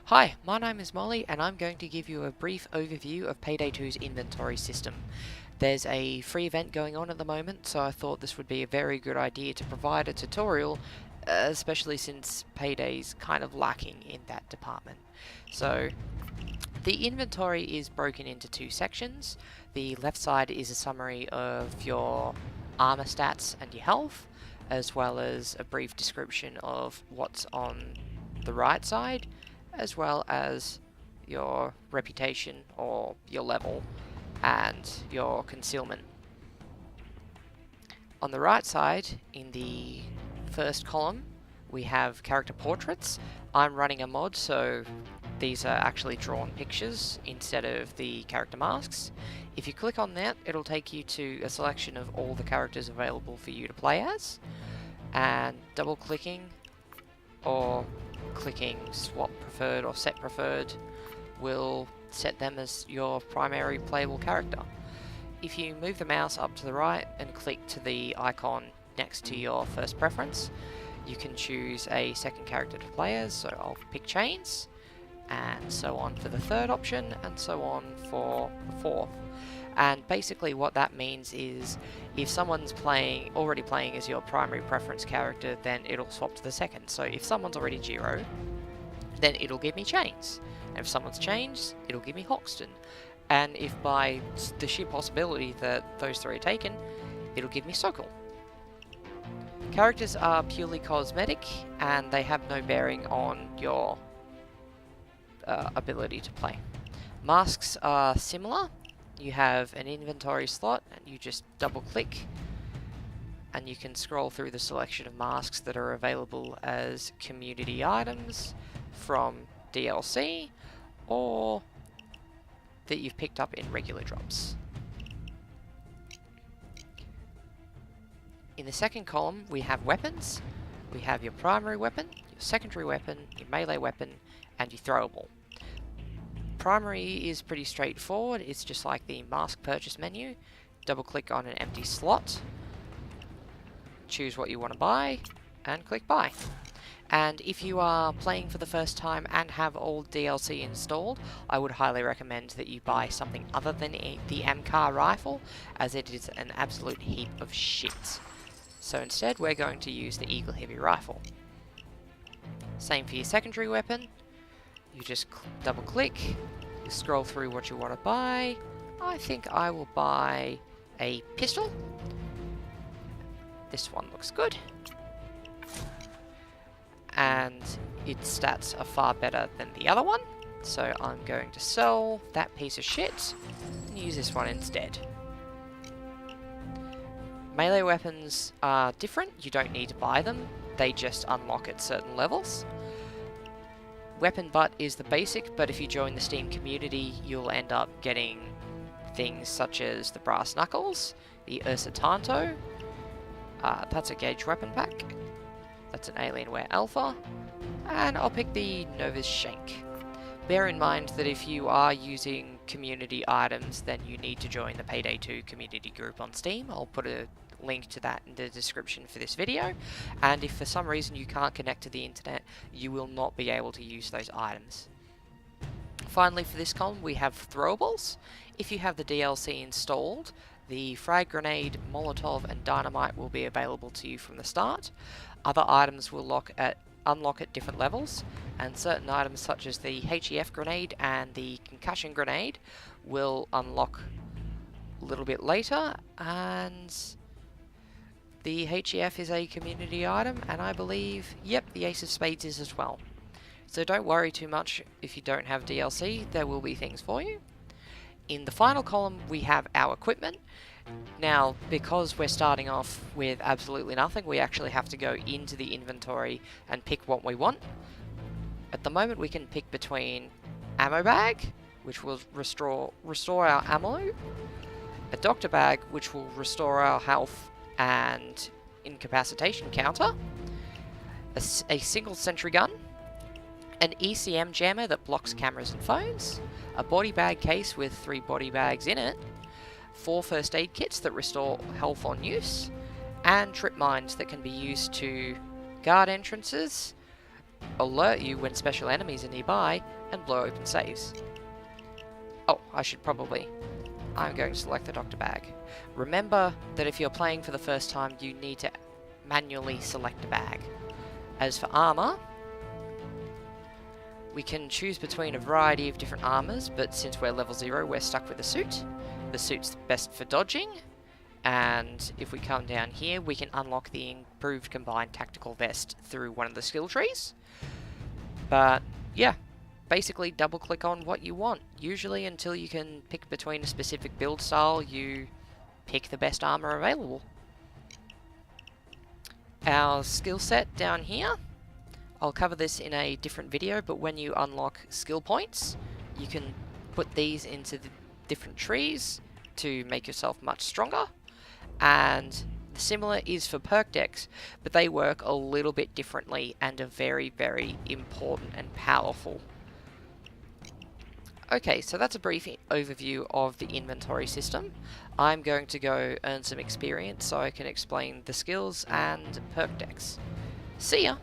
Hi, my name is Molly and I'm going to give you a brief overview of Payday 2's inventory system. There's a free event going on at the moment, so I thought this would be a very good idea to provide a tutorial, especially since Payday's kind of lacking in that department. So, the inventory is broken into two sections. The left side is a summary of your armor stats and your health, as well as a brief description of what's on the right side, as well as your reputation or your level and your concealment. On the right side, in the first column, we have character portraits. I'm running a mod, so these are actually drawn pictures instead of the character masks. If you click on that, it'll take you to a selection of all the characters available for you to play as, and double clicking or clicking swap preferred or set preferred will set them as your primary playable character. If you move the mouse up to the right and click to the icon next to your first preference, you can choose a second character to play as, so I'll pick Chains, and so on for the third option, and so on for the fourth. And basically what that means is if someone's already playing as your primary preference character, then it'll swap to the second. So if someone's already Jiro, then it'll give me Chains. And if someone's Chains, it'll give me Hoxton. And if by the sheer possibility that those three are taken, it'll give me Sokol. Characters are purely cosmetic, and they have no bearing on your ability to play. Masks are similar. You have an inventory slot, and you just double click, and you can scroll through the selection of masks that are available as community items from DLC, or that you've picked up in regular drops. In the second column, we have weapons. We have your primary weapon, your secondary weapon, your melee weapon, and your throwable. Primary is pretty straightforward. It's just like the mask purchase menu. Double click on an empty slot, choose what you want to buy, and click buy. And if you are playing for the first time and have all DLC installed, I would highly recommend that you buy something other than the MCAR rifle, as it is an absolute heap of shit. So instead, we're going to use the Eagle Heavy Rifle. Same for your secondary weapon. You just double click, you scroll through what you want to buy. I think I will buy a pistol. This one looks good. And its stats are far better than the other one. So I'm going to sell that piece of shit and use this one instead. Melee weapons are different. You don't need to buy them. They just unlock at certain levels. Weapon butt is the basic, but if you join the Steam community, you'll end up getting things such as the Brass Knuckles, the Ursa Tanto, that's a Gauge weapon pack, that's an Alienware Alpha, and I'll pick the Novus Shank. Bear in mind that if you are using community items, then you need to join the Payday 2 community group on Steam. I'll put a link to that in the description for this video, and if for some reason you can't connect to the internet, you will not be able to use those items. Finally, for this column, we have throwables. If you have the DLC installed, the frag grenade, Molotov, and dynamite will be available to you from the start. Other items will unlock at different levels, and certain items such as the HEF grenade and the concussion grenade will unlock a little bit later, and the HEF is a community item, and I believe, yep, the Ace of Spades is as well. So don't worry too much if you don't have DLC, there will be things for you. In the final column, we have our equipment. Now, because we're starting off with absolutely nothing, we actually have to go into the inventory and pick what we want. At the moment, we can pick between ammo bag, which will restore our ammo, a doctor bag, which will restore our health and incapacitation counter, a single sentry gun, an ECM jammer that blocks cameras and phones, a body bag case with 3 body bags in it, 4 first aid kits that restore health on use, and trip mines that can be used to guard entrances, alert you when special enemies are nearby, and blow open saves. Oh, I'm going to select the Doctor Bag. Remember that if you're playing for the first time, you need to manually select a bag. As for armor, we can choose between a variety of different armors, but since we're level 0, we're stuck with the suit. The suit's best for dodging, and if we come down here, we can unlock the improved combined tactical vest through one of the skill trees. But yeah, basically double click on what you want. Usually until you can pick between a specific build style, you pick the best armor available. Our skill set down here, I'll cover this in a different video, but when you unlock skill points, you can put these into the different trees to make yourself much stronger. And similar is for perk decks, but they work a little bit differently and are very, very important and powerful. Okay, so that's a brief overview of the inventory system. I'm going to go earn some experience so I can explain the skills and perk decks. See ya!